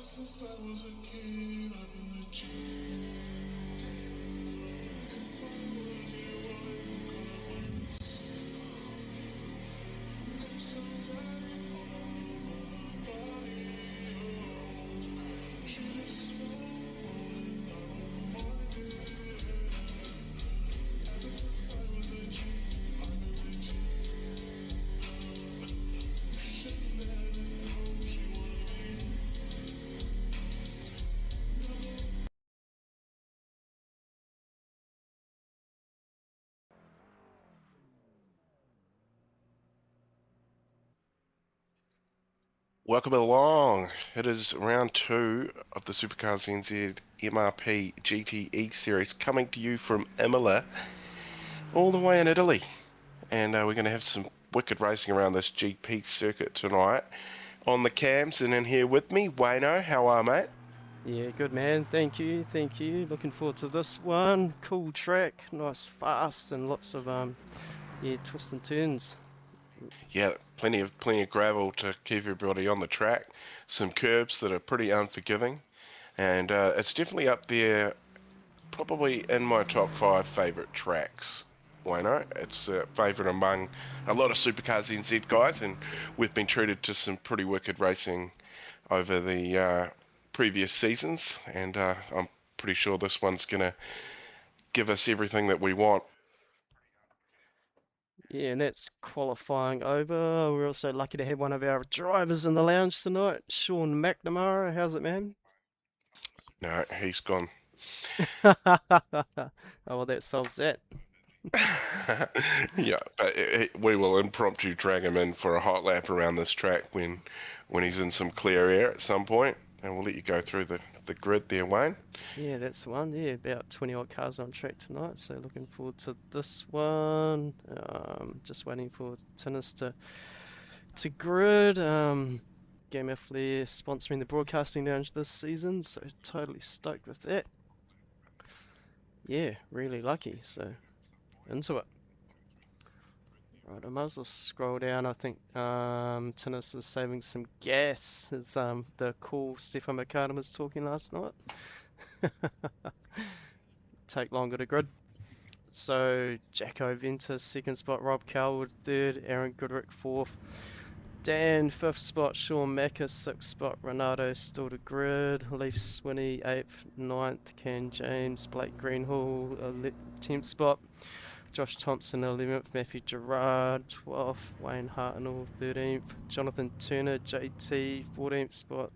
Since I was a kid, I've been legit. If I was you, I would call once. There's something over her body. She just swallowing out my mind. Ever since I was a kid, I've been legit. She never know she wanna be. Welcome along. It is round 2 of the SUPERCAR SCNZ MRP GT3 series coming to you from Imola, all the way in Italy. And we're going to have some wicked racing around this GP circuit tonight. On the cams and in here with me, Wayno. How are, mate? Yeah, good man. Thank you. Looking forward to this one. Cool track, nice, fast, and lots of twists and turns. Yeah, plenty of gravel to keep everybody on the track. Some curbs that are pretty unforgiving, and it's definitely up there, probably in my top 5 favourite tracks. Wayno, it's a favourite among a lot of SUPERCAR NZ guys, and we've been treated to some pretty wicked racing over the previous seasons, and I'm pretty sure this one's going to give us everything that we want. Yeah, and that's qualifying over. We're also lucky to have one of our drivers in the lounge tonight, Sean McNamara. How's it, man? No, he's gone. Oh, well, that solves that. Yeah, but we will impromptu drag him in for a hot lap around this track when he's in some clear air at some point, and we'll let you go through the grid there, Wayne. Yeah, that's the one. Yeah, about 20 odd cars on track tonight, so looking forward to this one. Just waiting for tennis to grid. Gamer Flair sponsoring the broadcasting lounge this season, so totally stoked with that. Yeah, really lucky, so into it. Right, I might as well scroll down. I think tennis is saving some gas, as the cool Stefan McCartan was talking last night. Take longer to grid. So Jacko Ventus second spot, Rob Coward third, Aaron Goodrick fourth, Dan fifth spot, Sean Macca sixth spot, Renato still to grid, Leaf Swinney eighth, ninth, Ken James, Blake Greenhall 10th spot, Josh Thompson 11th, Matthew Gerard 12th, Wayne Hartnell 13th, Jonathan Turner JT 14th spot,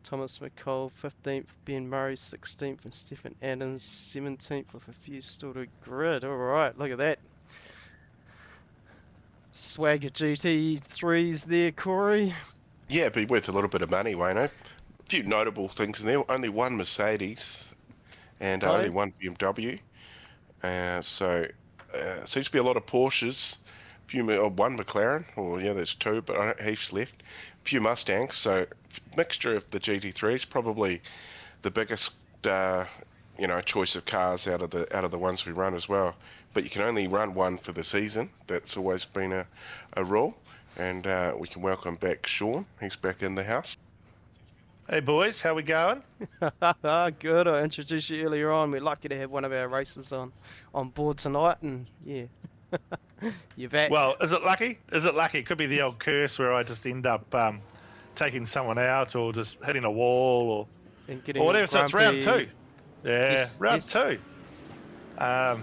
Thomas McCall 15th, Ben Murray 16th, and Stephen Adams 17th with a few still to grid. Alright, look at that. Swagger GT3s there, Corey. Yeah, it'd be worth a little bit of money, Wayne. A few notable things in there. Only one Mercedes and only one BMW. So seems to be a lot of Porsches. One McLaren, or yeah, there's two, but Heath's left. A few Mustangs, so mixture of the GT3s, probably the biggest choice of cars out of the ones we run as well. But you can only run one for the season. That's always been a rule. And we can welcome back Sean. He's back in the house. Hey boys, how we going? Good. I introduced you earlier on. We're lucky to have one of our racers on board tonight, and yeah, you're back. Well, is it lucky? Is it lucky? It could be the old curse where I just end up taking someone out or just hitting a wall or whatever. So it's round 2. Yeah, yes, round 2. Yeah,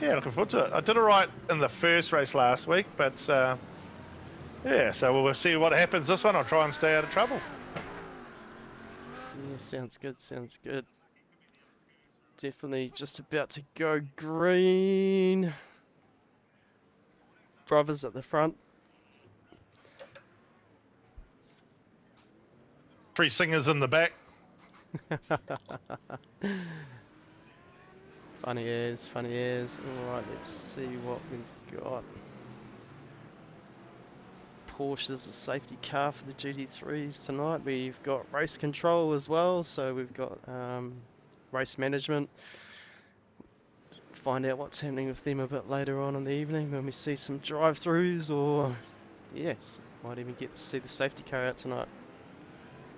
looking forward to it. I did all right in the first race last week, but yeah, so we'll see what happens this one. I'll try and stay out of trouble. Yeah, sounds good. Definitely just about to go green. Brothers at the front. 3 singers in the back. Funny as. Alright, let's see what we've got. Porsche's a safety car for the GT3s tonight. We've got race control as well, so we've got race management. Find out what's happening with them a bit later on in the evening when we see some drive-throughs, or yes, might even get to see the safety car out tonight.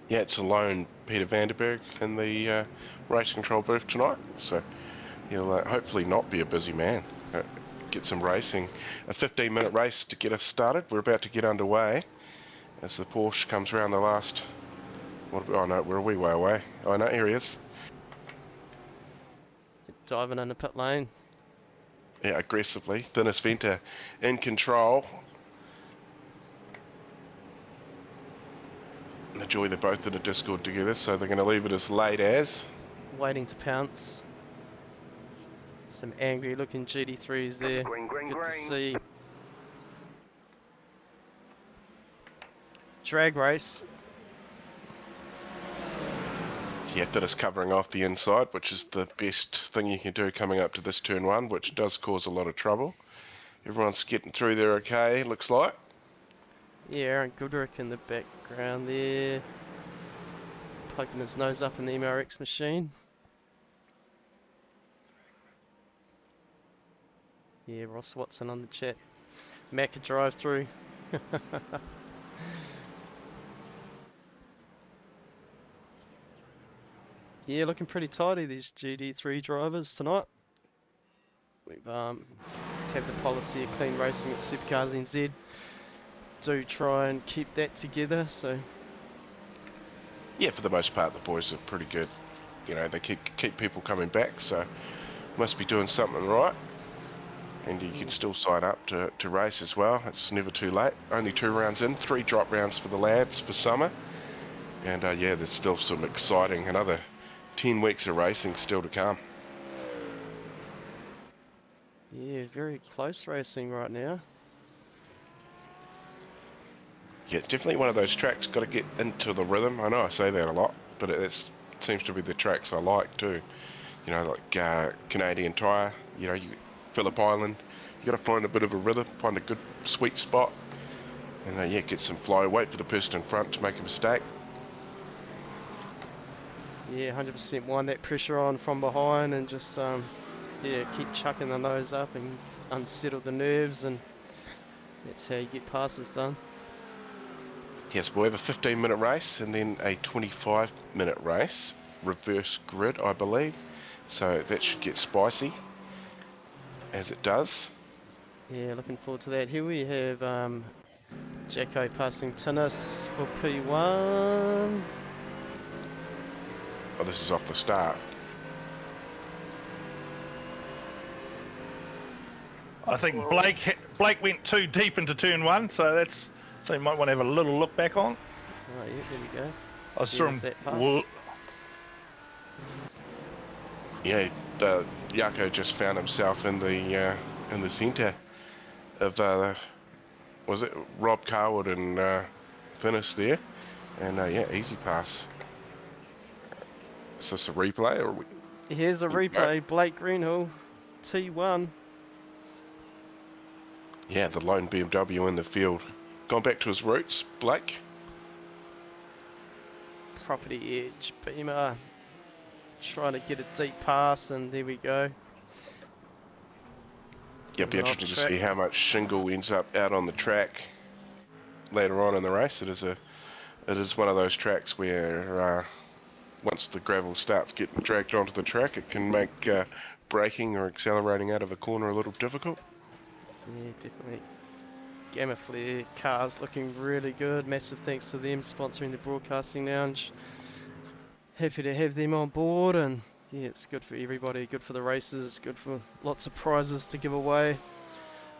Yeah, it's alone Peter Vanderberg in the race control booth tonight, so he'll hopefully not be a busy man. Get some racing. A 15-minute race to get us started. We're about to get underway as the Porsche comes around the last... Oh no, we're a wee way away. Oh no, here he is. Diving in the pit lane. Yeah, aggressively. Thinnest Venter in control. The joy they're both in a Discord together, so they're going to leave it as late as. Waiting to pounce. Some angry looking GT3s there. Good to see. Drag race. Yeah, that is covering off the inside, which is the best thing you can do coming up to this turn one, which does cause a lot of trouble. Everyone's getting through there okay, looks like. Yeah, Aaron Goodrick in the background there. Poking his nose up in the MRX machine. Yeah, Ross Watson on the chat. Mac drive through. Yeah, looking pretty tidy, these GT3 drivers tonight. We've have the policy of clean racing at SUPERCAR NZ. Do try and keep that together, so... Yeah, for the most part, the boys are pretty good. You know, they keep people coming back, so must be doing something right. And you can still sign up to race as well. It's never too late. Only 2 rounds in, 3 drop rounds for the lads for summer. And yeah, there's still some exciting, another 10 weeks of racing still to come. Yeah, very close racing right now. Yeah, it's definitely one of those tracks, got to get into the rhythm. I know I say that a lot, but it seems to be the tracks I like too. You know, like Canadian Tire, you know, Phillip Island, you got to find a bit of a rhythm, find a good sweet spot, and yeah, get some flow, wait for the person in front to make a mistake. Yeah, 100% wind that pressure on from behind and just, yeah, keep chucking the nose up and unsettle the nerves, and that's how you get passes done. Yes, we'll have a 15-minute race and then a 25-minute race, reverse grid, I believe. So that should get spicy, as it does. Yeah, looking forward to that. Here we have Jacko passing Tinnis for P1. Oh, this is off the start. I think Blake went too deep into turn 1, so you might want to have a little look back on. Oh yeah, there we go. I saw him. Yeah, Jaco just found himself in the centre of was it Rob Carwood and Finnis there, and yeah, easy pass. Is this a replay or? Here's a replay. Blake Greenhill, T1. Yeah, the lone BMW in the field. Gone back to his roots, Blake. Property edge, Beamer. Trying to get a deep pass, and there we go. Yeah, be interesting to see how much shingle ends up out on the track later on in the race. It is one of those tracks where once the gravel starts getting dragged onto the track, it can make braking or accelerating out of a corner a little difficult. Yeah, definitely. Gamma Flare cars looking really good. Massive thanks to them sponsoring the broadcasting lounge. Happy to have them on board, and yeah, it's good for everybody, good for the races, good for lots of prizes to give away.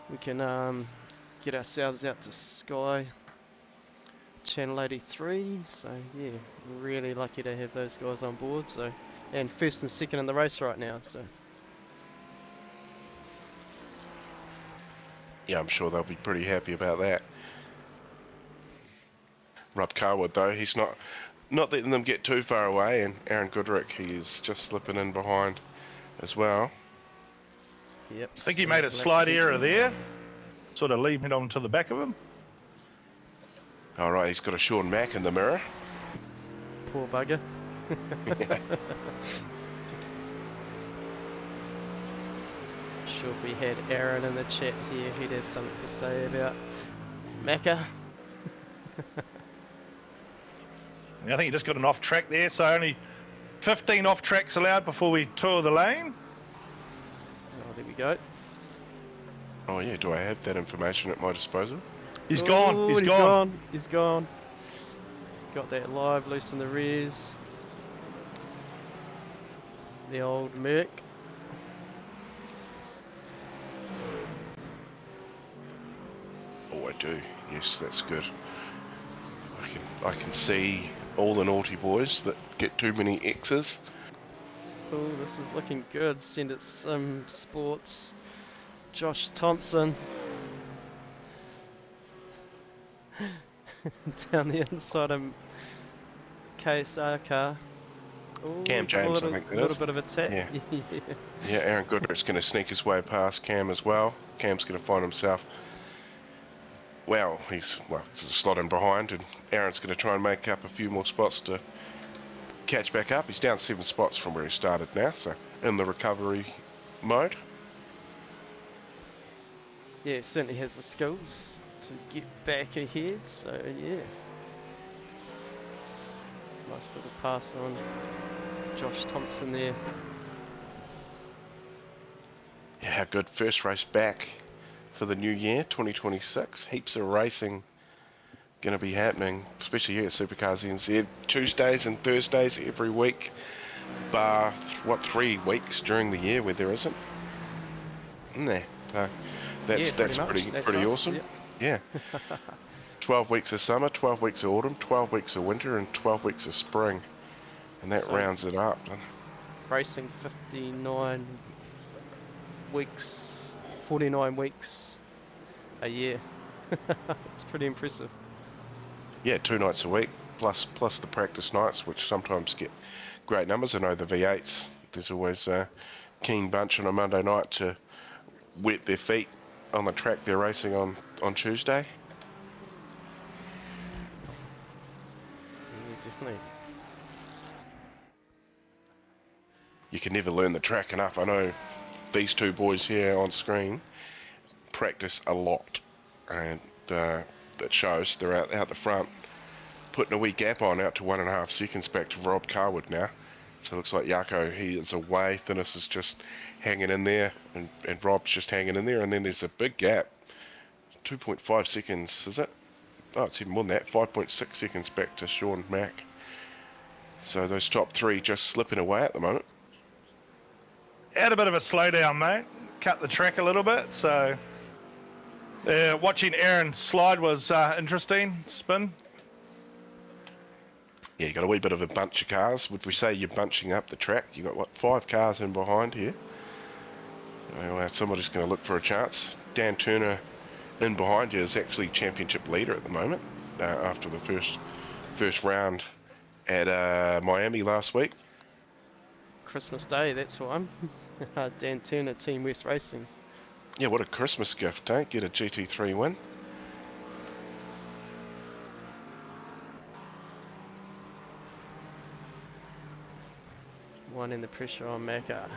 We can get ourselves out to Sky Channel 83, so yeah, really lucky to have those guys on board. So, and first and second in the race right now, so. Yeah, I'm sure they'll be pretty happy about that. Rob Carwood, though, he's not letting them get too far away, and Aaron Goodrick, he is just slipping in behind as well. Yep. I think he made a slight error there, sort of leaving on to the back of him. All right, he's got a Sean Mack in the mirror. Poor bugger. Sure, if we had Aaron in the chat here, he'd have something to say about Macca. I think you just got an off track there, so only 15 off tracks allowed before we tour the lane. Oh, there we go. Oh yeah, do I have that information at my disposal? He's Oh, gone. He's and gone. He's gone. Got that live loose in the rears. The old Merc. Oh, I do. Yes, that's good. I can see all the naughty boys that get too many X's. Oh, this is looking good. Send it some sports. Josh Thompson. Down the inside of KSR car. Ooh, Cam got a James, little, I think that little is. bit of a tap. Yeah. Yeah. Yeah, Aaron Goodrick's going to sneak his way past Cam as well. Cam's going to find himself. Well, he's slotting behind, and Aaron's going to try and make up a few more spots to catch back up. He's down 7 spots from where he started now, so in the recovery mode. Yeah, certainly has the skills to get back ahead, so yeah. Nice little pass on Josh Thompson there. Yeah, how good. First race back for the new year, 2026. Heaps of racing going to be happening, especially here at SUPERCAR SCNZ. Tuesdays and Thursdays every week, bar, 3 weeks during the year where there isn't? Isn't there? That's pretty us, awesome. yep. Yeah. 12 weeks of summer, 12 weeks of autumn, 12 weeks of winter, and 12 weeks of spring. And that So- rounds it up. Racing 59 weeks, 49 weeks a year. It's pretty impressive. Yeah, 2 nights a week, plus the practice nights, which sometimes get great numbers. I know the V8s, there's always a keen bunch on a Monday night to wet their feet on the track they're racing on Tuesday. Yeah, definitely. You can never learn the track enough. I know these two boys here on screen practice a lot, and that shows. They're out the front, putting a wee gap on out to 1.5 seconds back to Rob Carwood now. So it looks like Jaco, he is away. Thinis is just hanging in there, and Rob's just hanging in there. And then there's a big gap, 2.5 seconds, is it? Oh, it's even more than that, 5.6 seconds back to Sean Mack. So those top 3 just slipping away at the moment. Had a bit of a slowdown, mate. Cut the track a little bit, so watching Aaron slide was interesting. Spin. Yeah, you got a wee bit of a bunch of cars. Would we say you're bunching up the track? You got, what, 5 cars in behind here? Well, somebody's going to look for a chance. Dan Turner in behind you is actually championship leader at the moment after the first round at Miami last week. Christmas Day, that's one. Dan Turner, Team West Racing. Yeah, what a Christmas gift, eh? Get a GT3 win. One in the pressure on Macca.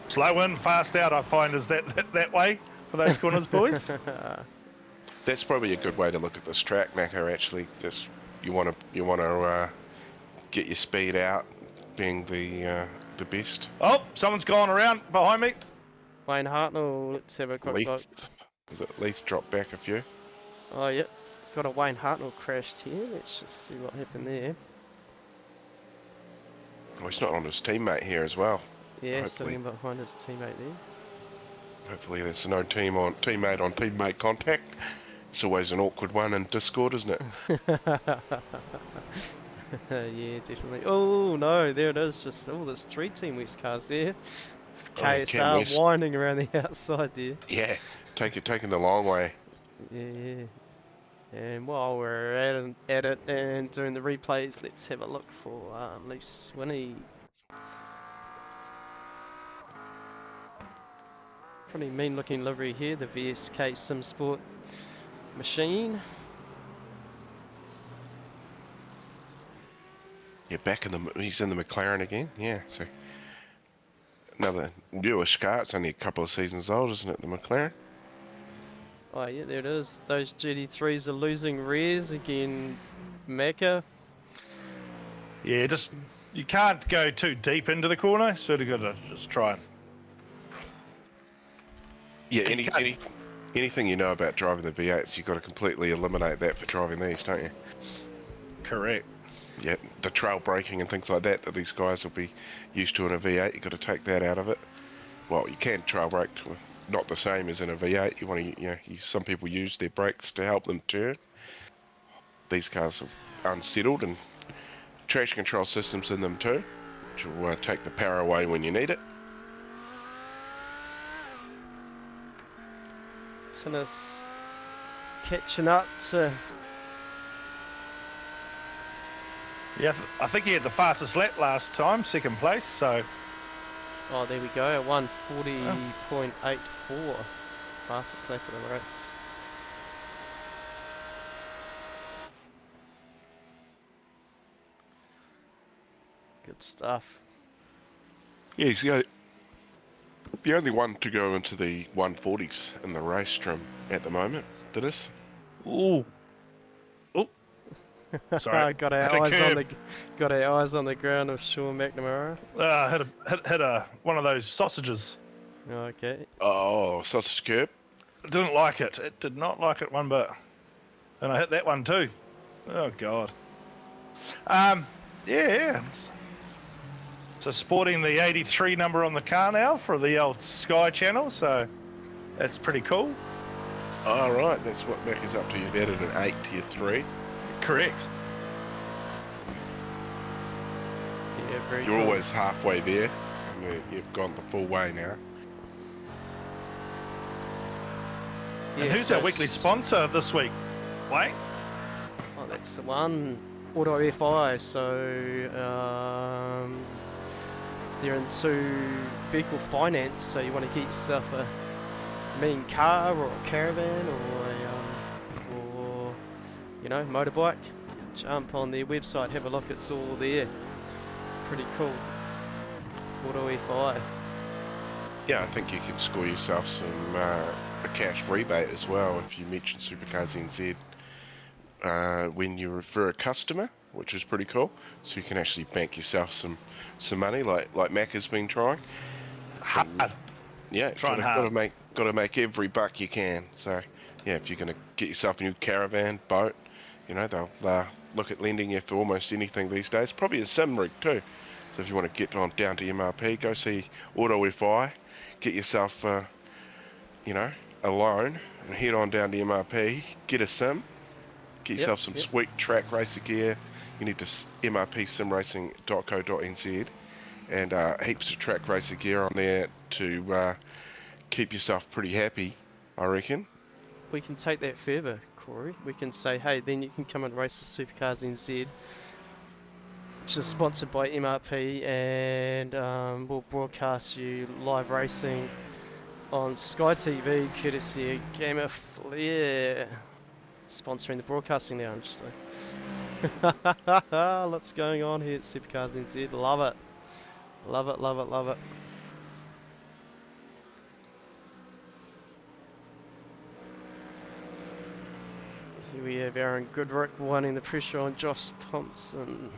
Slow in, fast out. I find is that way for those corners, boys. That's probably a good way to look at this track, Mako. Actually, this you want to get your speed out, being the best. Oh, someone's gone around behind me. Wayne Hartnell, let's have a quick look. Is it Leith dropped back a few? Oh, yep. Got a Wayne Hartnell crashed here. Let's just see what happened there. Oh, he's not on his teammate here as well. Yeah, Hopefully. sitting behind his teammate there. Hopefully there's no teammate on teammate contact. It's always an awkward one in Discord, isn't it? Yeah, definitely. Oh no, there it is. Just there's 3 Team West cars there. Cam KSR West. winding around the outside there. Yeah, taking the long way. Yeah. And while we're at it and doing the replays, let's have a look for Leaf Swinney. Pretty mean looking livery here, the VSK Sim Sport machine. Yeah, he's in the McLaren again. Yeah, so another newish car. It's only a couple of seasons old, isn't it? The McLaren. Oh yeah, there it is. Those GT3s are losing rears again. Mecca. Yeah, just you can't go too deep into the corner. Sort of got to just try and. Yeah, You can't- anything you know about driving the V8s, you've got to completely eliminate that for driving these, don't you? Correct. Yeah, the trail braking and things like that these guys will be used to in a V8, you've got to take that out of it. Well, you can trail brake, not the same as in a V8. You want to, some people use their brakes to help them turn. These cars are unsettled and traction control systems in them too, which will take the power away when you need it. Tennis catching up to. Yeah, I think he had the fastest lap last time, second place. So Oh, there we go. 140.84. Fastest lap of the race. Good stuff. Yeah, he's the only one to go into the 140s in the race trim at the moment. That is. ooh, sorry, got hit a our curb. eyes on the ground of Sean McNamara. Hit one of those sausages. Okay. Oh, sausage curb. Didn't like it. It did not like it one bit. And I hit that one too. Oh god. Yeah. So sporting the 83 number on the car now for the old Sky channel, so that's pretty cool. All right, that's what Mac is up to. You've added an 8 to your 3. Correct. Yeah, very You're cool. always halfway there. And you've gone the full way now. Yeah, And who's so our weekly sponsor this week? Wayne? Oh, that's the one. Auto FI. So they're into vehicle finance. So you want to get yourself a mean car or a caravan or motorbike. Jump on their website, have a look. It's all there. Pretty cool. Auto FI. Yeah, I think you can score yourself some a cash rebate as well if you mention SUPERCAR NZ when you refer a customer, which is pretty cool. So you can actually bank yourself some money, like Mac has been trying. Hard. Yeah, Trying got to make every buck you can. So yeah, if you're going to get yourself a new caravan, boat, they'll look at lending you for almost anything these days. Probably a sim rig too. So if you want to get on down to MRP, go see Auto FI, get yourself a loan, and head on down to MRP, get a sim, get yourself some sweet track racer gear. You need to mrpsimracing.co.nz and heaps of track racer gear on there to keep yourself pretty happy, I reckon. We can take that further, Corey. We can say, hey, then you can come and race with SUPERCAR NZ, which is sponsored by MRP, and we'll broadcast you live racing on Sky TV, courtesy of Gamer Flair, sponsoring the broadcasting now. I'm just like, what's going on here at SUPERCAR NZ? Love it. Love it, love it, love it. Here we have Aaron Goodrick wanting the pressure on Josh Thompson.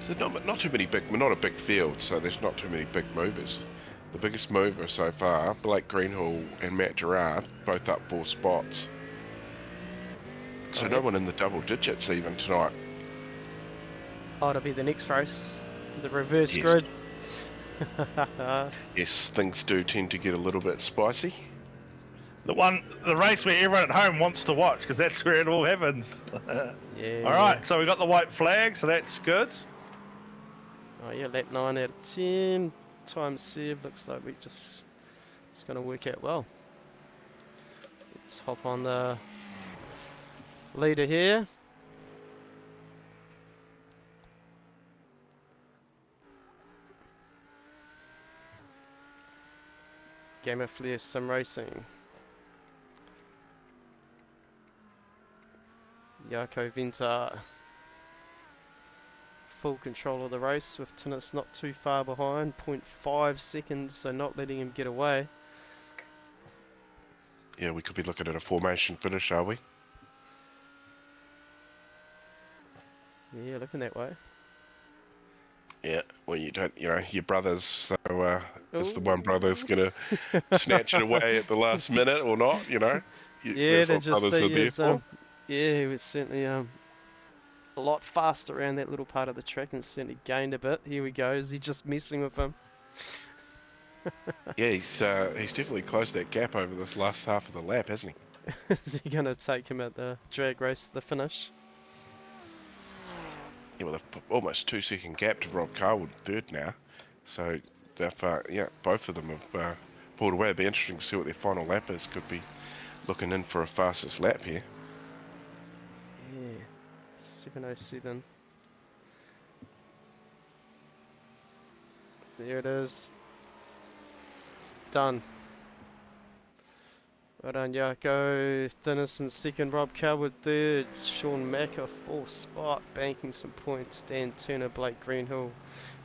So not too many big, not a big field, so there's not too many big movers. The biggest mover so far, Blake Greenhall and Matt Gerard, both up 4 spots. So no one in the double digits even tonight. Oh, it'll be the next race. The reverse Yes. grid. Yes, things do tend to get a little bit spicy. the race where everyone at home wants to watch, because that's where it all happens. Yeah. All right, so we got the white flag, so that's good. Oh yeah, lap 9 out of 10. Time saved. Looks like it's going to work out well. Let's hop on the leader here. Gamer Flair Sim Racing. Jaco Venter. full control of the race with Tinnis not too far behind, 0.5 seconds, so not letting him get away. Yeah, we could be looking at a formation finish, are we? Yeah, looking that way. Yeah, well, you don't, your brothers, so it's the one Ooh. brother that's going to snatch it away at the last minute or not, Yeah, That's to what just brothers are see there his, for. yeah, he was certainly a lot faster around that little part of the track and certainly gained a bit. Here we go, is he just messing with him? Yeah, he's definitely closed that gap over this last half of the lap, hasn't he? Is he going to take him at the drag race to the finish? Yeah, well, they've put almost 2-second gap to Rob Carwood third now. So, both of them have pulled away. It'd be interesting to see what their final lap is. Could be looking in for a fastest lap here. Yeah, 7:07. There it is. Done. Well done, Yako. Thinness in second, Rob Calwood third, Sean Macker fourth spot, banking some points. Dan Turner, Blake Greenhill,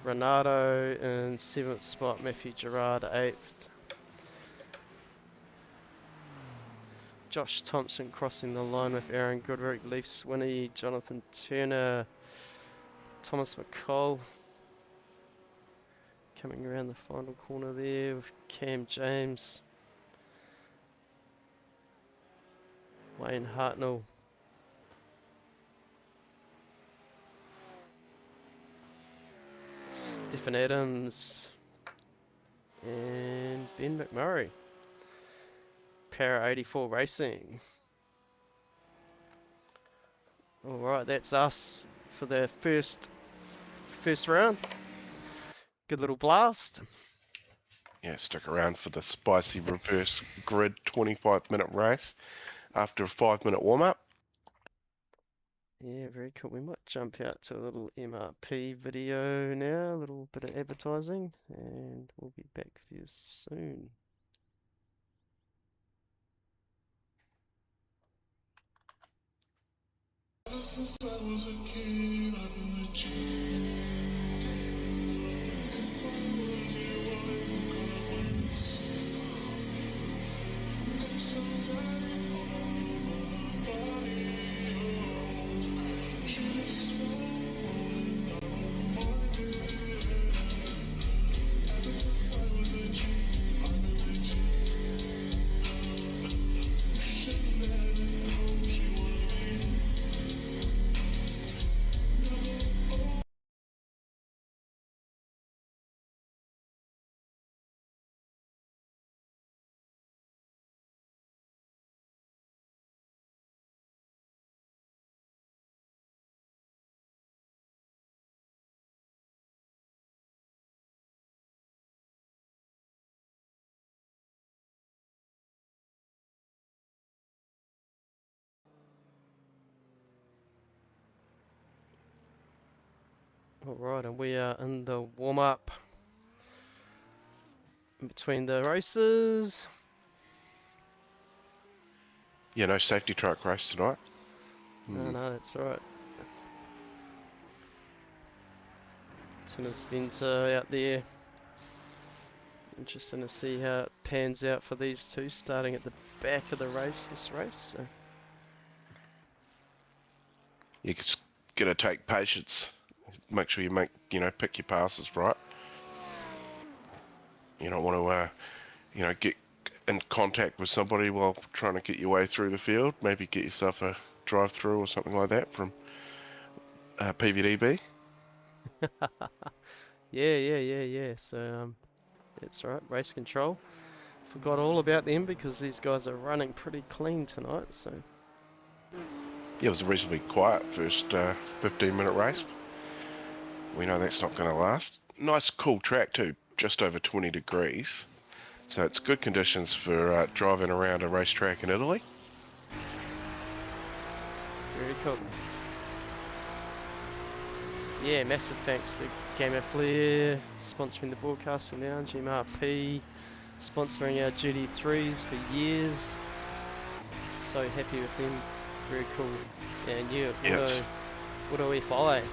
Renato in seventh spot, Matthew Gerard eighth. Josh Thompson crossing the line with Aaron Goodrick, Leaf Swinney, Jonathan Turner, Thomas McCall coming around the final corner there with Cam James, Wayne Hartnell, Stephen Adams, and Ben McMurray. Para 84 Racing. Alright, that's us for the first round. Good little blast. Yeah, stick around for the spicy reverse grid 25-minute race after a 5-minute warm-up. Yeah, very cool. We might jump out to a little MRP video now, a little bit of advertising, and we'll be back for you soon. Ever since I was a kid, I've been a G. If I was you, I could have once. I'm so tired all over my body. She just swallowing out my day. Ever since I was a G, I've been a G. She never know she wanna be. Alright, and we are in the warm-up in between the races. Yeah, no safety truck race tonight. No, that's alright. Tennis Venter out there. Interesting to see how it pans out for these two, starting at the back of the race, this race. So. You're just going to take patience. Make sure you pick your passes right. You don't want to, get in contact with somebody while trying to get your way through the field. Maybe get yourself a drive-through or something like that from PVDB. Yeah. So, that's right, race control. Forgot all about them because these guys are running pretty clean tonight, so. Yeah, it was a reasonably quiet first 15-minute race. We know that's not going to last. Nice, cool track too, just over 20 degrees. So it's good conditions for driving around a racetrack in Italy. Very cool. Yeah, massive thanks to Gamer Flair, sponsoring the Broadcasting Lounge, MRP, sponsoring our GT3s for years. So happy with them. Very cool. And yeah, Yes. Auto FI.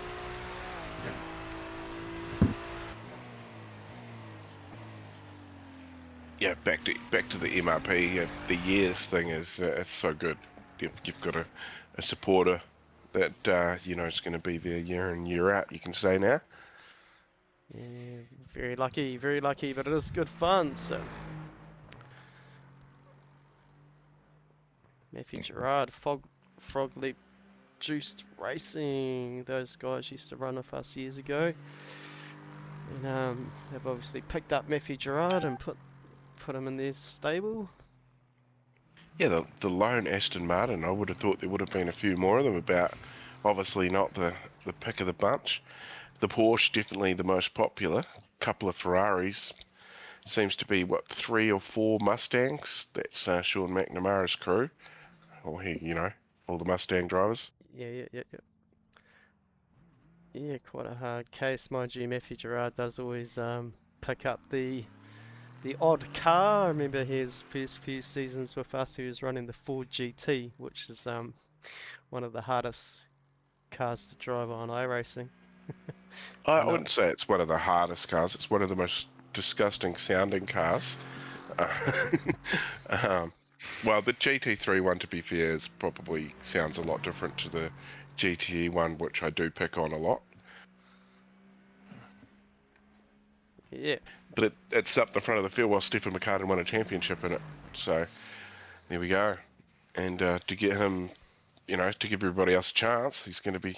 yeah, back to the MRP. The years thing is it's so good. You've got a supporter that you know is going to be there year in year out. You can say now. Yeah, very lucky, but it is good fun. So Matthew Gerard, Frog Leap Juiced Racing. Those guys used to run with us years ago, and they've obviously picked up Matthew Gerard and put him in their stable. Yeah, the lone Aston Martin. I would have thought there would have been a few more of them about. Obviously not the pick of the bunch. The Porsche definitely the most popular. Couple of Ferraris. Seems to be what 3 or 4 Mustangs. That's Sean McNamara's crew, or he, you know, all the Mustang drivers. Yeah. Yeah, quite a hard case, mind you. Matthew Gerard does always pick up the odd car. I remember his first few seasons with us, he was running the Ford GT, which is one of the hardest cars to drive on iRacing. I wouldn't say it's one of the hardest cars. It's one of the most disgusting sounding cars. Well, the GT3 one, to be fair, is probably sounds a lot different to the GTE one, which I do pick on a lot. Yeah. But it's up the front of the field while Stephen McCartan won a championship in it. So there we go. And to get him, you know, to give everybody else a chance, he's going to be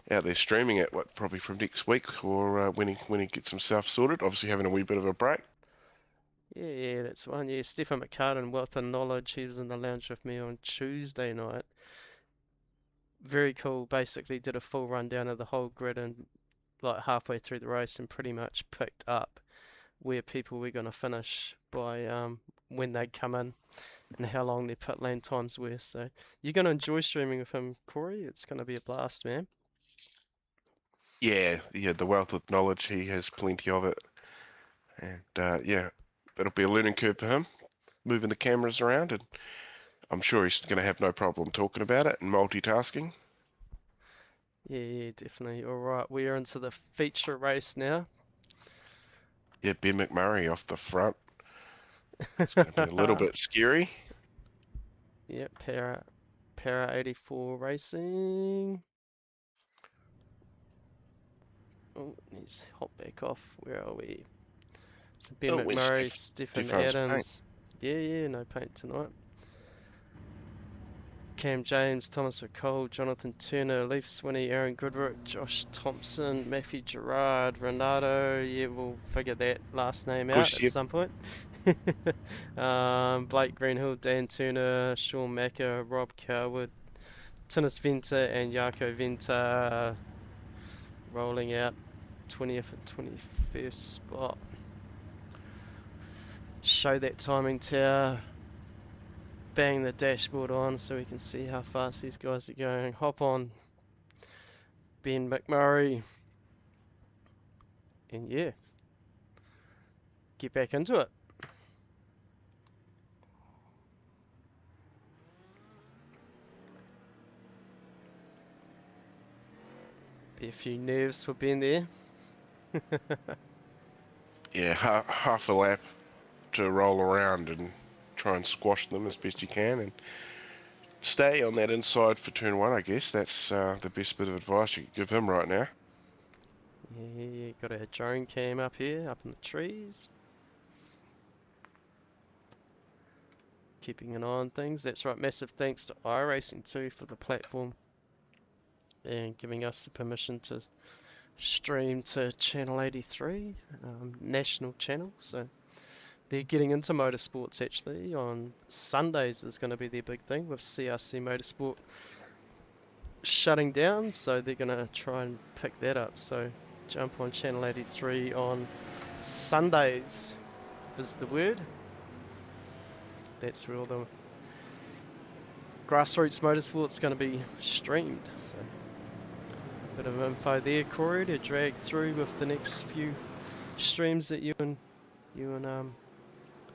out there streaming it, probably from next week or when he gets himself sorted. Obviously having a wee bit of a break. Yeah, that's one. Yeah, Stephen McCartan, Wealth and Knowledge. He was in the lounge with me on Tuesday night. Very cool. Basically did a full rundown of the whole grid and like halfway through the race and pretty much picked up where people were going to finish by when they'd come in and how long their pit lane times were. So you're going to enjoy streaming with him, Corey. It's going to be a blast, man. Yeah, the wealth of knowledge, he has plenty of it. And yeah, it'll be a learning curve for him, moving the cameras around, and I'm sure he's going to have no problem talking about it and multitasking. Yeah, definitely. All right, we are into the feature race now. Yeah, Ben McMurray off the front. It's going to be a little bit scary. Yep, Para 84 Racing. Oh, let's hop back off. Where are we? So Ben McMurray, Stephen Adams. Yeah, no paint tonight. Cam James, Thomas McCall, Jonathan Turner, Leaf Swinney, Aaron Goodrick, Josh Thompson, Matthew Gerard, Renato. Yeah, we'll figure that last name out at some point. Blake Greenhill, Dan Turner, Sean Macker, Rob Coward, Tinnis Venter, and Jaco Venter rolling out 20th and 21st spot. Show that timing tower. Bang the dashboard on so we can see how fast these guys are going. Hop on Ben McMurray. And yeah, get back into it. Be a few nerves for Ben there. Yeah, half a lap to roll around and try and squash them as best you can and stay on that inside for turn 1, I guess. That's the best bit of advice you could give him right now. Yeah, got a drone cam up here, up in the trees. Keeping an eye on things. That's right, massive thanks to iRacing too for the platform and giving us the permission to stream to channel 83, national channel. So they're getting into motorsports actually. On Sundays is going to be their big thing with CRC Motorsport shutting down, so they're going to try and pick that up. So jump on channel 83 on Sundays is the word. That's where all the grassroots motorsport's going to be streamed. So a bit of info there, Corey, to drag through with the next few streams that you and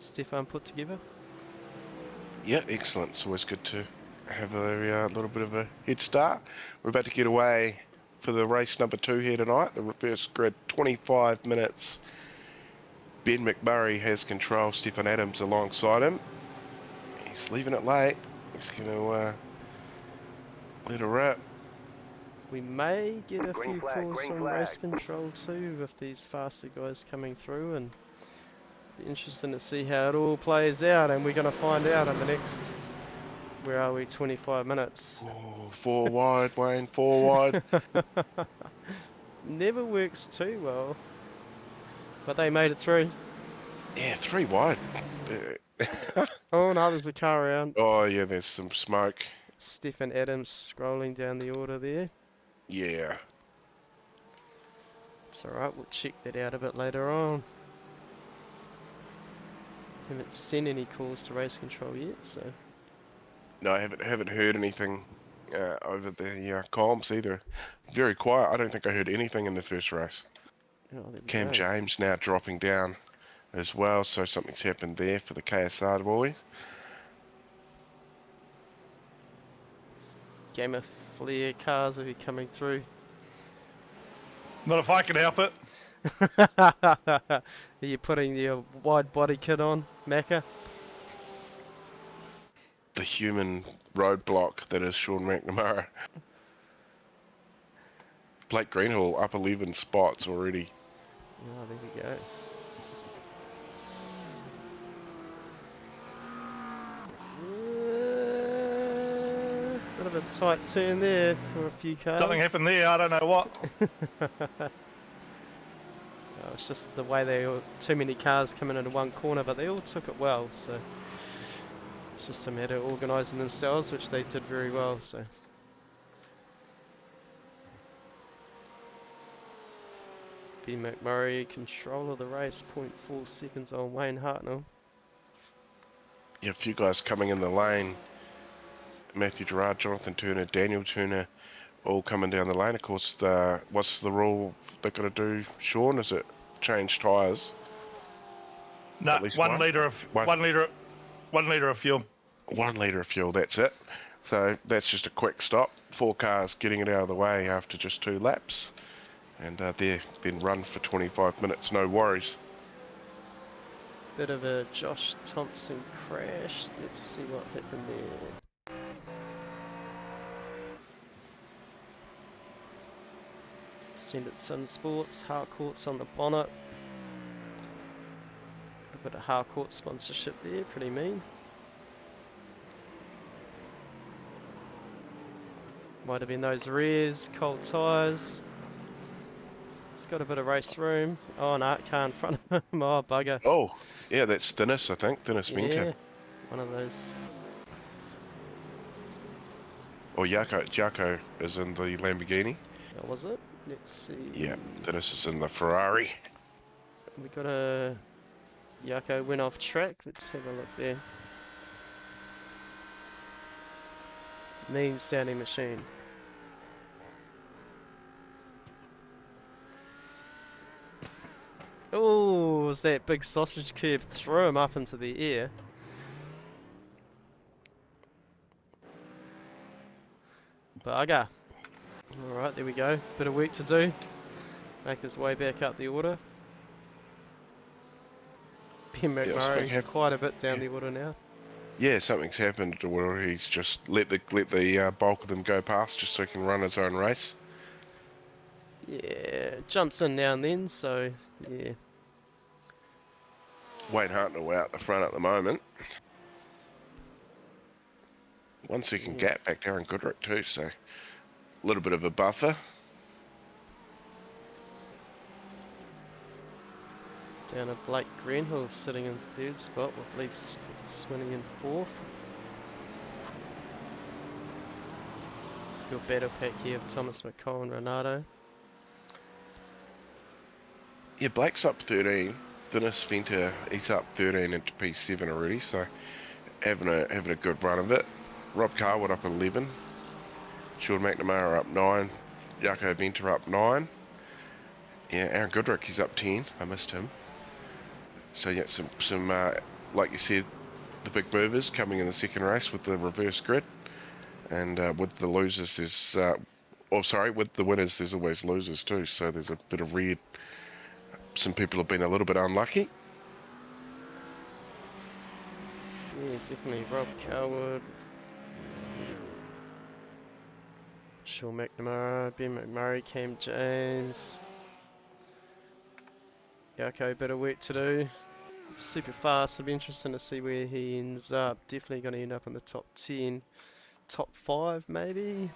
Stefan put together. Yeah, excellent. It's always good to have a little bit of a head start. We're about to get away for the race number 2 here tonight, the reverse grid, 25 minutes Ben McMurray has control. Stephen Adams alongside him. He's leaving it late. He's going to let her rip. We may get a few calls from race control too with these faster guys coming through, and be interesting to see how it all plays out, and we're going to find out in the next, where are we, 25 minutes. Oh, 4 wide, Wayne, 4 wide. Never works too well, but they made it through. Yeah, 3 wide. Oh no, there's a car around. Oh yeah, there's some smoke. Stephen Adams scrolling down the order there. Yeah. It's alright, we'll check that out a bit later on. Haven't sent any calls to race control yet, so... No, I haven't heard anything over the comms either. Very quiet. I don't think I heard anything in the first race. Oh, there we Cam go. James now dropping down as well, so something's happened there for the KSR boys. Gamer flare cars will be coming through. Not if I can help it. Are you putting your wide body kit on, Macca? The human roadblock that is Sean McNamara. Blake Greenhill up 11 spots already. Oh, there we go. Bit of a tight turn there for a few cars. Something happened there, I don't know what. Oh, it's just the way they all, too many cars coming into one corner, but they all took it well, so it's just a matter of organising themselves, which they did very well. So B McMurray control of the race, 0.4 seconds on Wayne Hartnell. Yeah, a few guys coming in the lane. Matthew Gerard, Jonathan Turner, Daniel Turner, all coming down the lane. Of course, what's the rule they're going to do, Sean? Is it change tyres? No, At least 1 litre of One. 1 litre 1 litre of fuel. 1 litre of fuel, that's it. So that's just a quick stop. 4 cars getting it out of the way after just 2 laps. And they're then run for 25 minutes, no worries. Bit of a Josh Thompson crash. Let's see what happened there. Send it Sim Sports, Harcourt's on the bonnet. A bit of Harcourt sponsorship there, pretty mean. Might have been those rears, cold tyres. It's got a bit of race room. Oh no, it can't in front of him. Oh bugger. Oh, yeah, that's Dennis, I think. Dennis Yeah, Venter. one of those. Or Jaco is in the Lamborghini. What was it? Let's see. Yeah, Dennis is in the Ferrari. We got a Yako went off track. Let's have a look there. Mean sounding machine. Oh, was that big sausage curve threw him up into the air. Bugger. Alright, there we go. Bit of work to do. Make his way back up the order. Ben McMurray quite a bit down the order now. Yeah, something's happened to where he's just let the bulk of them go past just so he can run his own race. Yeah, jumps in now and then, so yeah. Wayne Hartnell out the front at the moment. 1 second gap back to Aaron Goodrick too, so a little bit of a buffer. Down to Blake Greenhill sitting in 3rd spot with Leafs swinging in 4th. Your battle pack here of Thomas McCall and Renato. Yeah, Blake's up 13. Dennis Venter, he's up 13 into P7 already, so having a good run of it. Rob Carwood up 11. Sean McNamara up 9. Jaco Venter up 9. Yeah, Aaron Goodrick, he's up 10. I missed him. So yeah, some like you said, the big movers coming in the second race with the reverse grid. And with the losers, there's... with the winners, there's always losers too, so there's a bit of red. Some people have been a little bit unlucky. definitely Rob Coward, Sean McNamara, Ben McMurray, Cam James, Yarko, bit of work to do. Super fast, it'll be interesting to see where he ends up. Definitely going to end up in the top 10, top 5 maybe.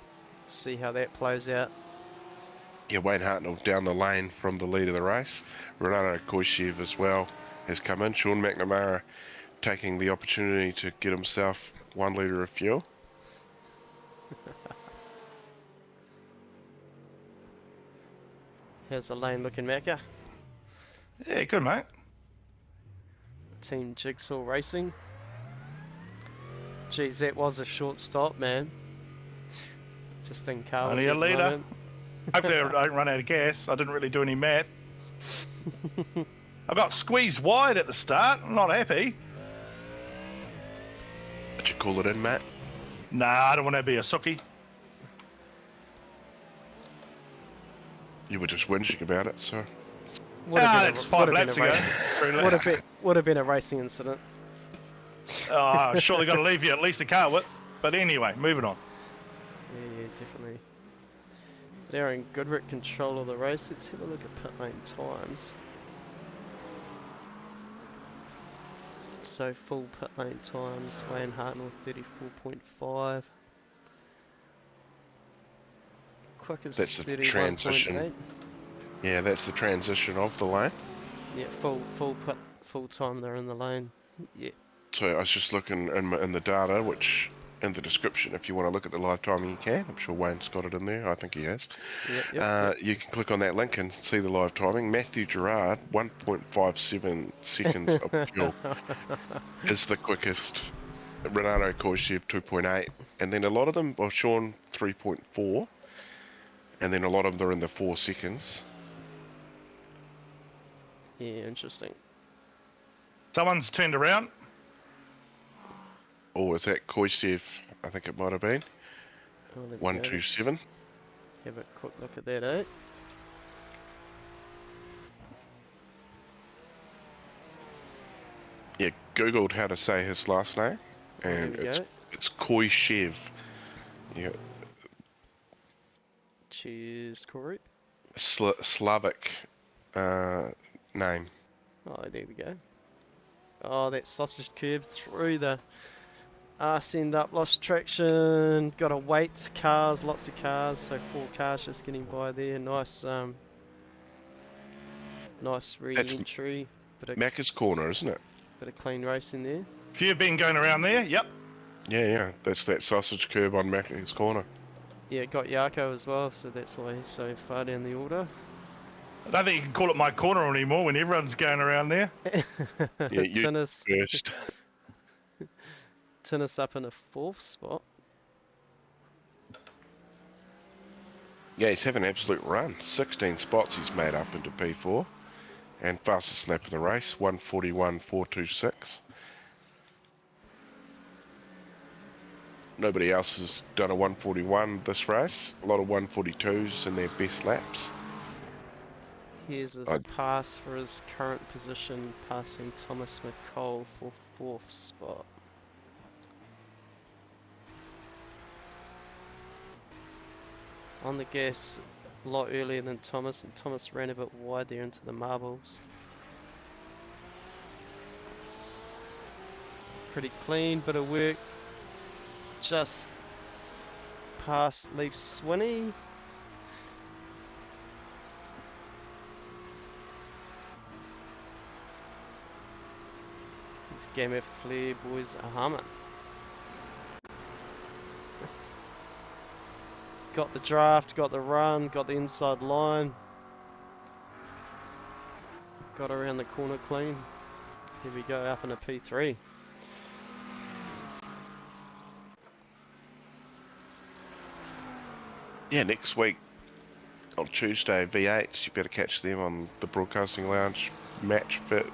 See how that plays out. Yeah, Wayne Hartnell down the lane from the lead of the race. Renato Koishev as well has come in. Sean McNamara taking the opportunity to get himself 1 litre of fuel. How's the lane looking, Macca? Yeah, good, mate. Team Jigsaw Racing. Geez, that was a short stop, man. Just think Carl Only a was at the litre. moment. Hopefully I don't run out of gas. I didn't really do any math. I got squeezed wide at the start. I'm not happy. Did you call it in, Matt? Nah, I don't want to be a sookie. You were just whinging about it, so... It's 5 laps ago. Would have been a racing incident. Oh, surely got to leave you at least a car width. But anyway, moving on. Yeah, definitely. But Aaron Goodrick control of the race. Let's have a look at pit lane times. So full pit lane times, Wayne Hartnell 34.5. Quickest That's the 31.8. transition. Yeah, that's the transition of the lane. Yeah, full time they're in the lane. Yeah. So I was just looking in the data, which in the description, if you want to look at the live timing, you can. I'm sure Wayne's got it in there. I think he has. Yep. You can click on that link and see the live timing. Matthew Gerard, 1.57 seconds of fuel is the quickest. Renato Koishev, 2.8. And then a lot of them, well, Sean, 3.4. And then a lot of them are in the 4 seconds. Yeah, interesting. Someone's turned around. Or is that Koishev? I think it might have been. Oh, there we go. 127. Have a quick look at that, eh? Yeah, googled how to say his last name, and There we go. it's Koishev. Yeah, Cheers, Corey. Slavic name. Oh, there we go. Oh, that sausage curve through the arse end up, lost traction. Got to wait. Cars, lots of cars. So 4 cars just getting by there. Nice, nice re-entry. Macca's Corner, isn't it? Bit of clean racing there. If you've been going around there, yep. Yeah. That's that sausage curve on Macca's Corner. Yeah, it got Yarko as well, so that's why he's so far down the order. I don't think you can call it my corner anymore when everyone's going around there. Yeah, you Tennis, first. tennis up in a 4th spot. Yeah, he's having an absolute run. 16 spots he's made up into P4. And fastest lap of the race, 141.426. Nobody else has done a 141 this race. A lot of 142s in their best laps. Here's his pass for his current position, passing Thomas McCall for 4th spot. On the gas a lot earlier than Thomas, and Thomas ran a bit wide there into the marbles. Pretty clean, bit of work. Just past Leaf Swinney. These Game of Flair boys are humming. Got the draft, got the run, got the inside line. Got around the corner clean. Here we go, up in a P3. Yeah, next week on Tuesday, V8s, you better catch them on the Broadcasting Lounge Match Fit.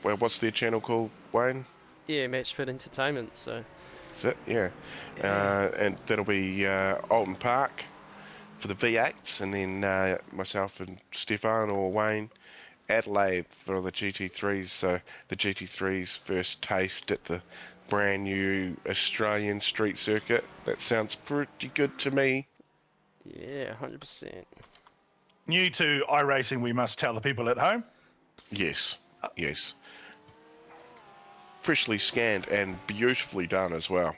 What's their channel called, Wayne? Yeah, Match Fit Entertainment, so. That's it, yeah. And that'll be Alton Park for the V8s, and then myself and Stefan or Wayne Adelaide for the GT3s. So the GT3s first taste at the brand new Australian street circuit. That sounds pretty good to me. Yeah, 100%. New to iRacing, we must tell the people at home. Yes, yes. Freshly scanned and beautifully done as well.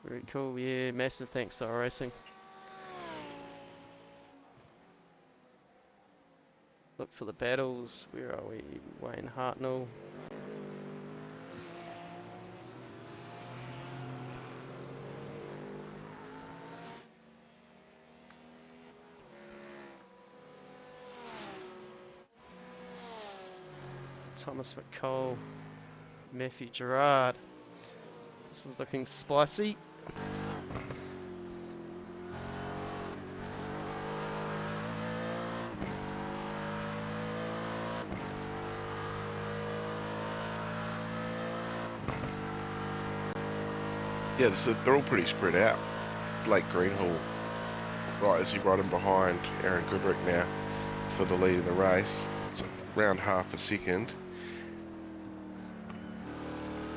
Very cool. Yeah, massive thanks to iRacing. Look for the battles. Where are we? Wayne Hartnell. Thomas McCall. Matthew Gerard. This is looking spicy. Yeah, they're all pretty spread out. Blake Greenhall, right as he rode him behind Aaron Goodrick now for the lead of the race. It's around half a second.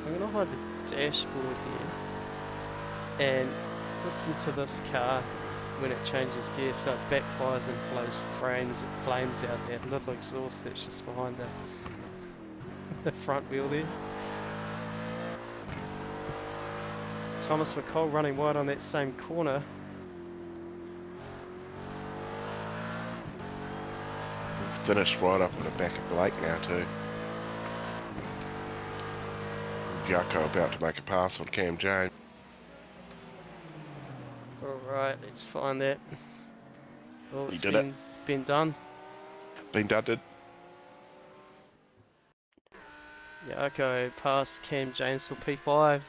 I'm going to hide the dashboard here and listen to this car when it changes gear, so it backfires and flows flames out that little exhaust that's just behind the front wheel there. Thomas McCall running wide on that same corner. Finished right up in the back of Blake now too. Jacko about to make a pass on Cam James. Alright, let's find that. Oh, He it's did it. been done. Been dudded. Jacko past Cam James for P5.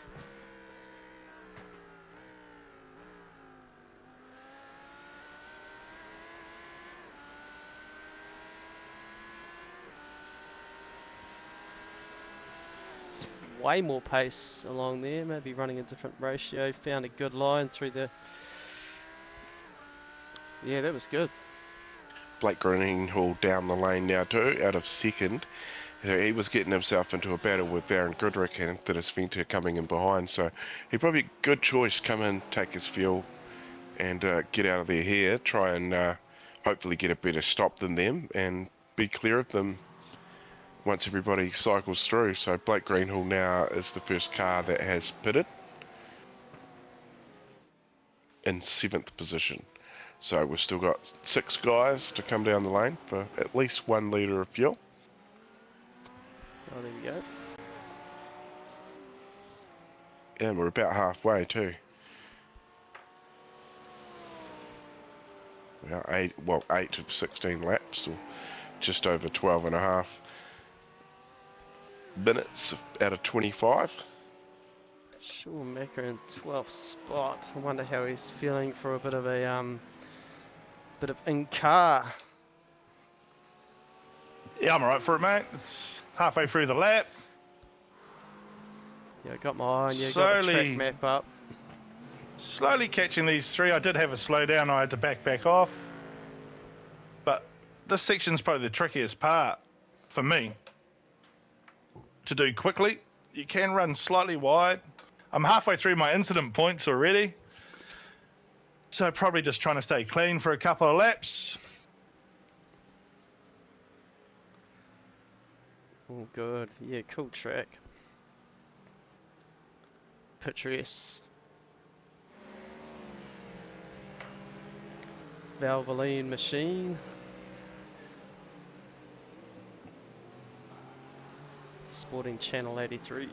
Way more pace along there, maybe running a different ratio. Found a good line through the... Yeah, that was good. Blake Greenhall down the lane now too, out of second. He was getting himself into a battle with Aaron Goodrick and Dennis Venter coming in behind, so he probably a good choice, come in, take his fuel and get out of there here, try and hopefully get a better stop than them and be clear of them once everybody cycles through. So Blake Greenhall now is the first car that has pitted in 7th position. So we've still got 6 guys to come down the lane for at least 1 litre of fuel. Oh, there we go. And we're about halfway too. Well, 8 of 16 laps, or just over 12 and a half minutes out of 25. Schumacher in 12th spot. I wonder how he's feeling for a bit of in-car. Yeah, I'm alright for it, mate. It's halfway through the lap. Yeah, I got my eye on you, got the track map up. Slowly catching these 3. I did have a slowdown, I had to back off. But this section's probably the trickiest part for me to do quickly. You can run slightly wide. I'm halfway through my incident points already. So probably just trying to stay clean for a couple of laps. Oh, good. Yeah, cool track. Picturesque. Valvoline machine. Sporting Channel 83.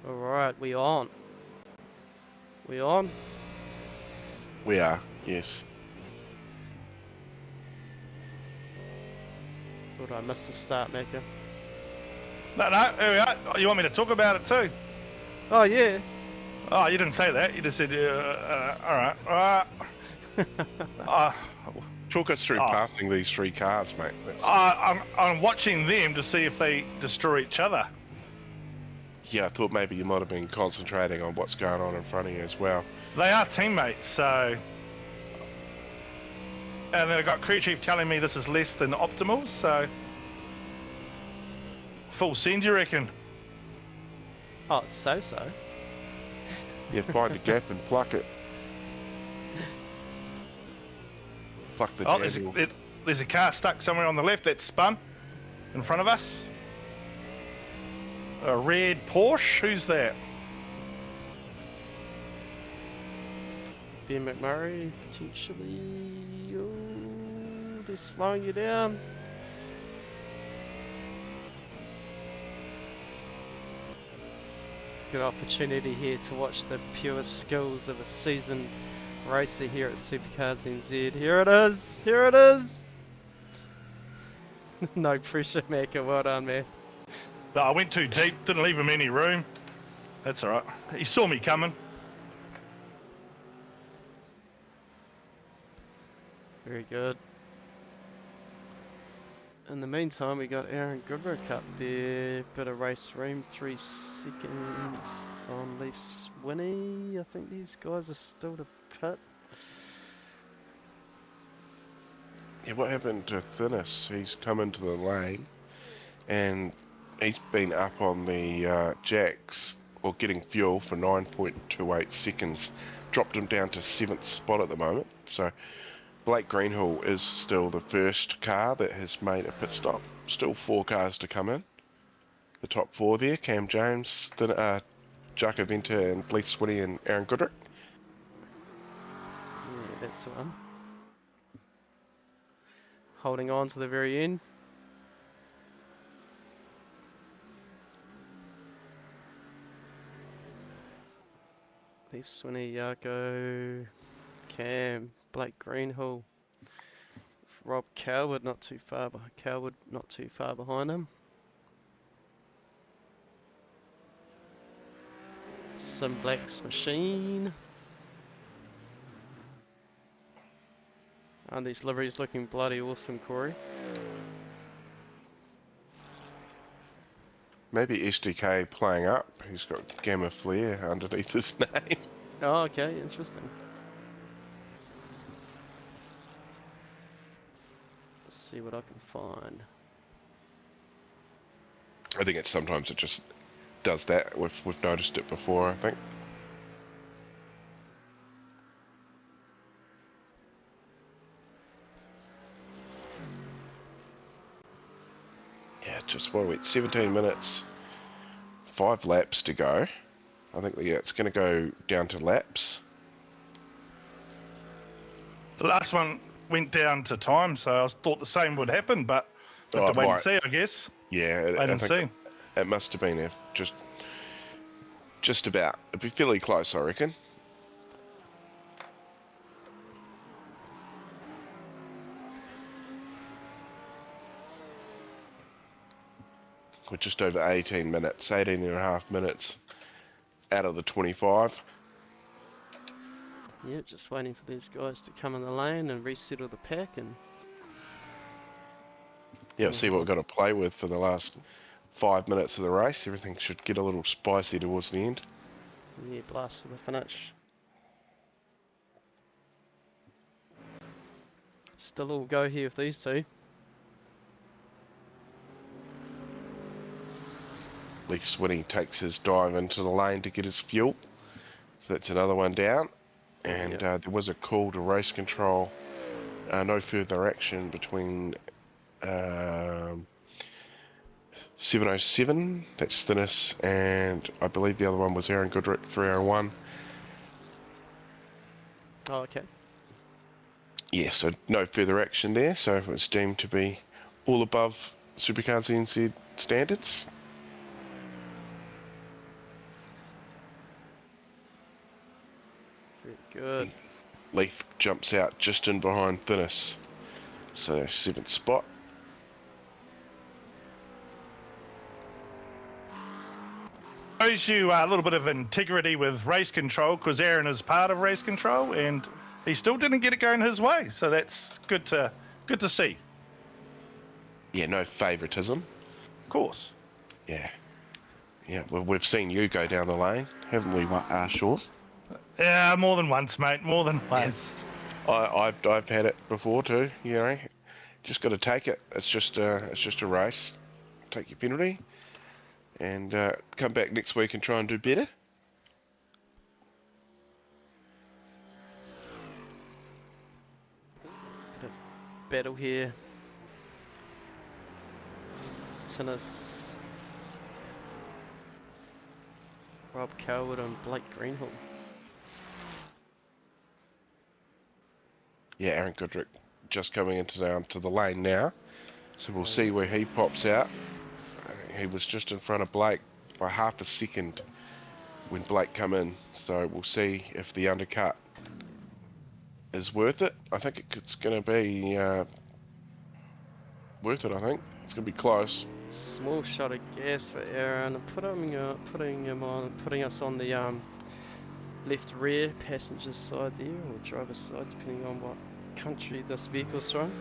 Alright, we on. We on? We are, yes. Thought I missed the start maker. No, here we are. You want me to talk about it too? Oh yeah. Oh, you didn't say that. You just said, alright. Talk us through Oh. passing these three cars, mate. I'm watching them to see if they destroy each other. Yeah, I thought maybe you might have been concentrating on what's going on in front of you as well. They are teammates, so. And then I got crew chief telling me this is less than optimal, so. Full send, you reckon? Oh, it's so. Yeah, find a gap and pluck it. Pluck the Oh, handle. there's a car stuck somewhere on the left that's spun in front of us. A red Porsche? Who's that? Ben McMurray, potentially. Oh, just slowing you down. Good opportunity here to watch the pure skills of a seasoned racer here at SUPERCAR SCNZ. Here it is! Here it is! No pressure, Macca. Well done, man. No, I went too deep, didn't leave him any room. That's alright. He saw me coming. Very good. In the meantime, we got Aaron Goodrick up there. Bit of race room, 3 seconds on Leaf Swinney. I think these guys are still to pit. Yeah, what happened to Thinness? He's come into the lane and he's been up on the jacks or getting fuel for 9.28 seconds. Dropped him down to 7th spot at the moment. So Blake Greenhill is still the first car that has made a pit stop. Still 4 cars to come in. The top 4 there, Cam James, Jaco Venter and Leaf Swinney and Aaron Goodrick. Yeah, that's the one. Holding on to the very end. Leaf Swinney, Jaco, Cam, Blake Greenhill, Rob Coward not too far behind him. Sim Black's machine. And these liveries looking bloody awesome, Corey. Maybe SDK playing up. He's got Gamma Flare underneath his name. Oh, okay, interesting. Let's see what I can find. I think sometimes it just does that. We've noticed it before, I think. Yeah, just what are we? 17 minutes, 5 laps to go. I think it's going to go down to laps. The last one went down to time, so I thought the same would happen, but Oh, have to wait it and see, I guess. Yeah, Wait and see. it must have been just about. It'd be fairly close, I reckon. We're just over 18 minutes, 18 and a half minutes out of the 25. Yeah, just waiting for these guys to come in the lane and resettle the pack and... Yeah, see what we've got to play with for the last 5 minutes of the race. Everything should get a little spicy towards the end. Yeah, blast to the finish. Still all go here with these two. Leaf Swinney takes his dive into the lane to get his fuel. So that's another one down. And Yep. there was a call to race control. No further action between 707, that's Thinness, and I believe the other one was Aaron Goodrick, 301. Oh, okay. Yeah, so no further action there, so it was deemed to be all above SUPERCAR SCNZ standards. Very good. Leaf jumps out just in behind Thinness, so 7th spot. Shows you a little bit of integrity with race control, because Aaron is part of race control, and he still didn't get it going his way. So that's good to see. Yeah, no favouritism. Of course. Yeah. Yeah, well, we've seen you go down the lane, haven't we, Sean? Yeah, more than once, mate. More than once. I've had it before too. You know, just got to take it. It's just a race. Take your penalty, and come back next week and try and do better. Bit of battle here. Tennis. Rob Coward and Blake Greenhill. Yeah, Aaron Goodrick just coming into the lane now, so we'll see where he pops out. He was just in front of Blake by half a second when Blake come in, so we'll see if the undercut is worth it. I think it's going to be worth it. I think it's going to be close. Small shot of gas for Aaron, putting us on the left rear passenger side there, or driver's side, depending on what country this vehicle's from.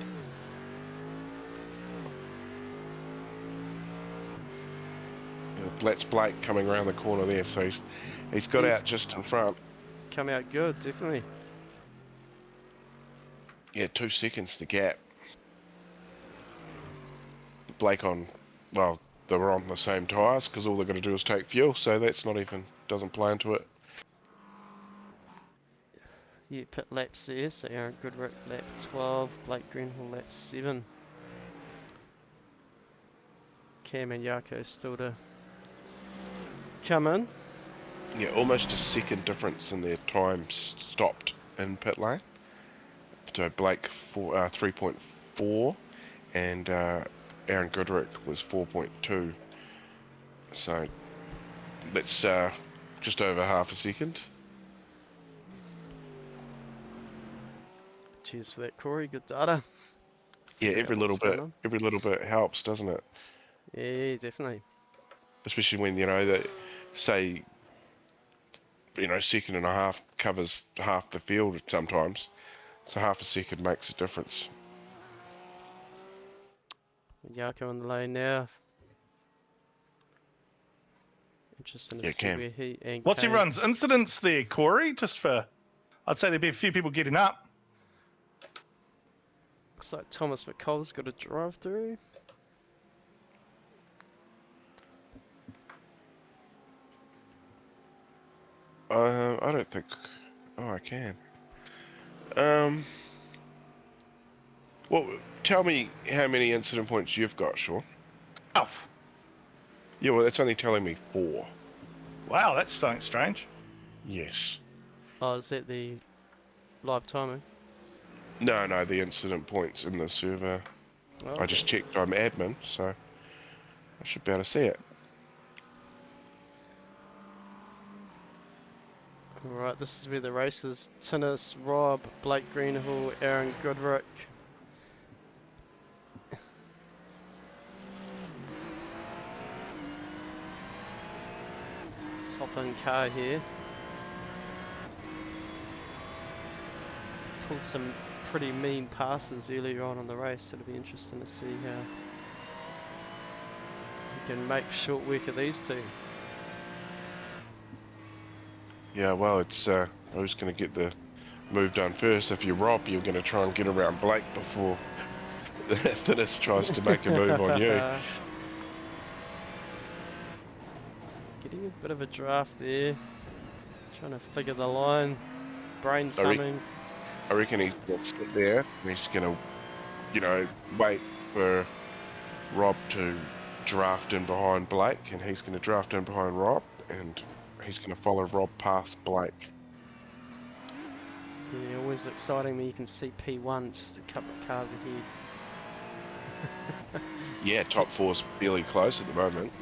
That's Blake coming around the corner there, so he's got out just in front. Come out good, definitely. Yeah, 2 seconds the gap. Blake on, well, they were on the same tyres because all they've got to do is take fuel, so that's not even, doesn't play into it. Yeah, pit laps there, so Aaron Goodrick lap 12, Blake Greenhill lap 7. Cam and Yako still to come in. Yeah, almost a second difference in their time stopped in pit lane. So Blake 3.4 and Aaron Goodrick was 4.2. So that's just over half a second. Cheers for that, Corey. Good data. Yeah, Figure every out little what's going on. bit helps, doesn't it? Yeah, definitely. Especially when, you know, that say, you know, second and a half covers half the field sometimes. So half a second makes a difference. Yako in the lane now. Interesting to Yeah, see Cam. where he and What's he Kane- runs? Incidents there, Corey? Just for, I'd say there'd be a few people getting up. Looks like Thomas McCall's got a drive through. I don't think. Oh, I can. Well, tell me how many incident points you've got, Sean. Oh, Yeah, well, that's only telling me 4. wow, that's something strange. Yes. Oh, is that the live timing? No, the incident points in the server. Oh, I just checked. I'm admin, so I should be able to see it. Alright, this is where the race is. Tinnis, Rob, Blake Greenhill, Aaron Goodrick. Let's hop in car here. Pulled some pretty mean passes earlier on in the race, so it'll be interesting to see how he can make short work of these two. Yeah, well, it's who's going to get the move done first. If you're Rob, you're going to try and get around Blake before Thinis tries to make a move on you. Getting a bit of a draft there. Trying to figure the line. Brains humming. I reckon he's going to sit there and he's going to, you know, wait for Rob to draft in behind Blake, and he's going to draft in behind Rob, and he's going to follow Rob past Blake. Yeah, always exciting when you can see P1 just a couple of cars ahead. Yeah, top 4's fairly close at the moment.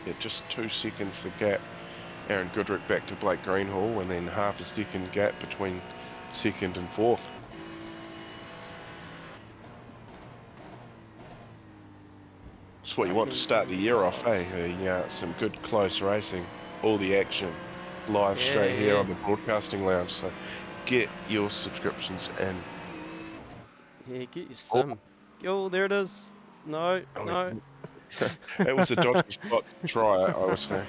Yeah, just 2 seconds the gap. Aaron Goodrick back to Blake Greenhill, and then half a second gap between second and fourth. It's what you want to start the year off, eh? Yeah, some good close racing, all the action live straight here Yeah. on the Broadcasting Lounge. So get your subscriptions in. Yeah, get your sim. Oh, there it is. No, Oh, no. it was a dodgy spot to try. I was saying,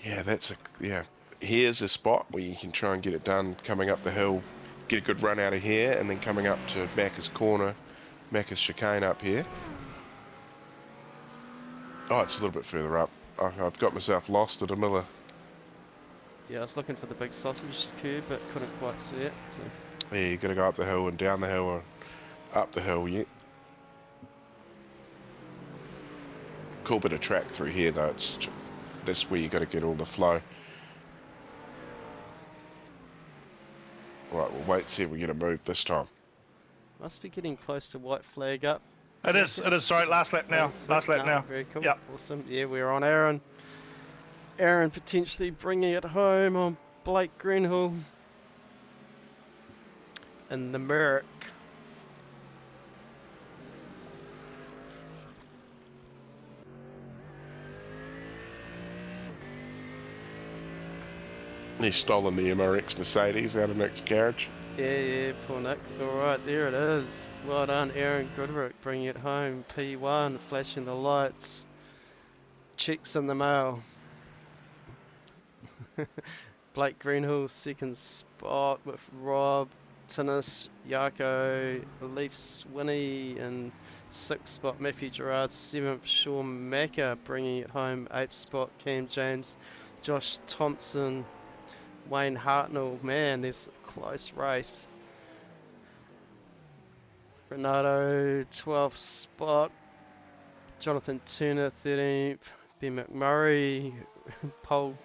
yeah, yeah. Here's a spot where you can try and get it done coming up the hill, get a good run out of here, and then coming up to Macca's corner, Macca's chicane up here. Oh, it's a little bit further up. I've got myself lost at a Miller. Yeah, I was looking for the big sausage curve, but couldn't quite see it. So. Yeah, you got to go up the hill and down the hill and up the hill. Yeah. Cool bit of track through here though. That's where you got to get all the flow. Right, we'll wait, see if we get a move this time. Must be getting close to white flag up. It is. Sorry, last lap now. Last lap now. Very cool. Yep. Awesome. Yeah, we're on Aaron. Aaron potentially bringing it home on Blake Greenhill. And the Merrick. He's stolen the MRX Mercedes out of Nick's garage. Yeah, poor Nick. Alright, there it is. Well done, Aaron Goodrick, bringing it home. P1, flashing the lights. Checks in the mail. Blake Greenhill, second spot with Rob, Tinnis, Yako, Leafs, Winnie, and sixth spot Matthew Gerard, seventh Sean Macca, bringing it home. Eighth spot Cam James, Josh Thompson, Wayne Hartnell. Man, there's a close race. Renato, 12th spot. Jonathan Turner, 13th. Ben McMurray, Paul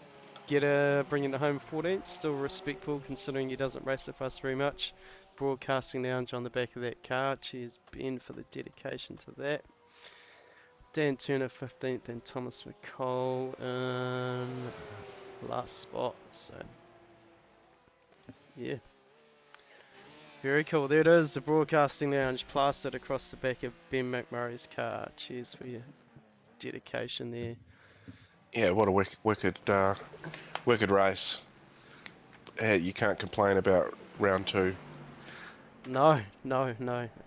Getter bringing it home 14th. Still respectful considering he doesn't race with us very much. Broadcasting Lounge on the back of that car. Cheers, Ben, for the dedication to that. Dan Turner, 15th, and Thomas McCall in last spot. So, yeah. Very cool. There it is, the Broadcasting Lounge plastered across the back of Ben McMurray's car. Cheers for your dedication there. Yeah, what a wicked race. You can't complain about round two. No.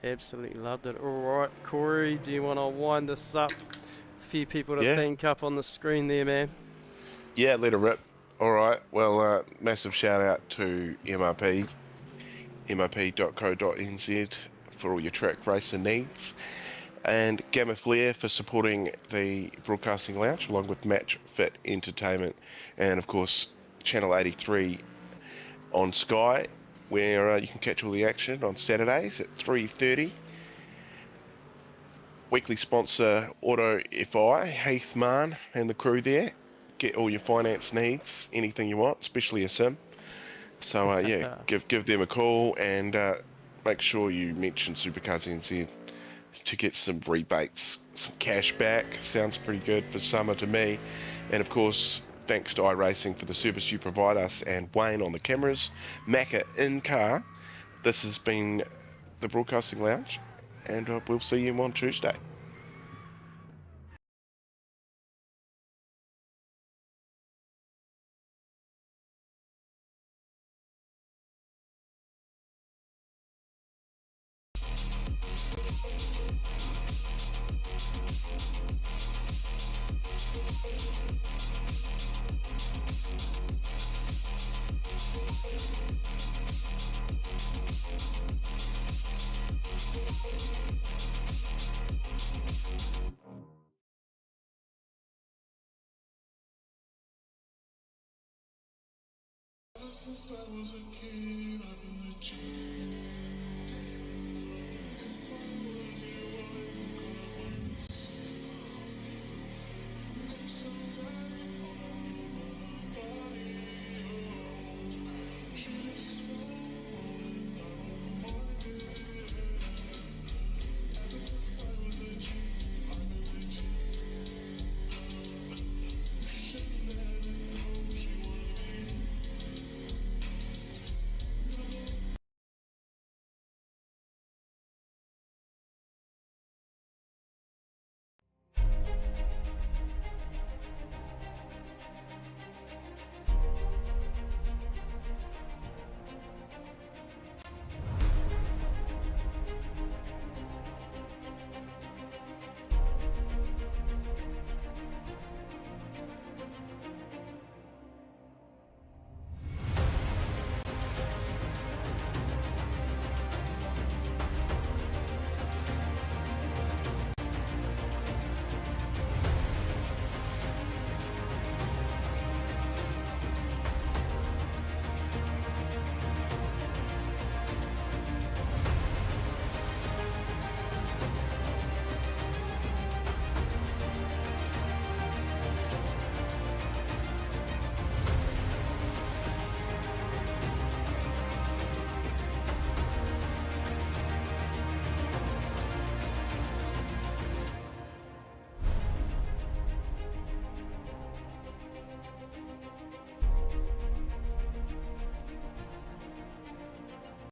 Absolutely loved it. Alright, Corey, do you want to wind this up? A few people to thank up on the screen there, man. Yeah, let her rip. Alright, well, massive shout out to MRP, mrp.co.nz for all your track racing needs. And Gamma Flair for supporting the Broadcasting Lounge, along with Match Fit Entertainment, and of course Channel 83 on Sky, where you can catch all the action on Saturdays at 3:30. Weekly sponsor Auto FI, Heath Mann and the crew there. Get all your finance needs, anything you want, especially a sim. So yeah, give them a call and make sure you mention SUPERCAR NZ to get some rebates, some cash back. Sounds pretty good for summer to me. And of course, thanks to iRacing for the service you provide us, and Wayne on the cameras, Macca in car. This has been the Broadcasting Lounge, and we'll see you on Tuesday. Since I was a kid, I've been a G.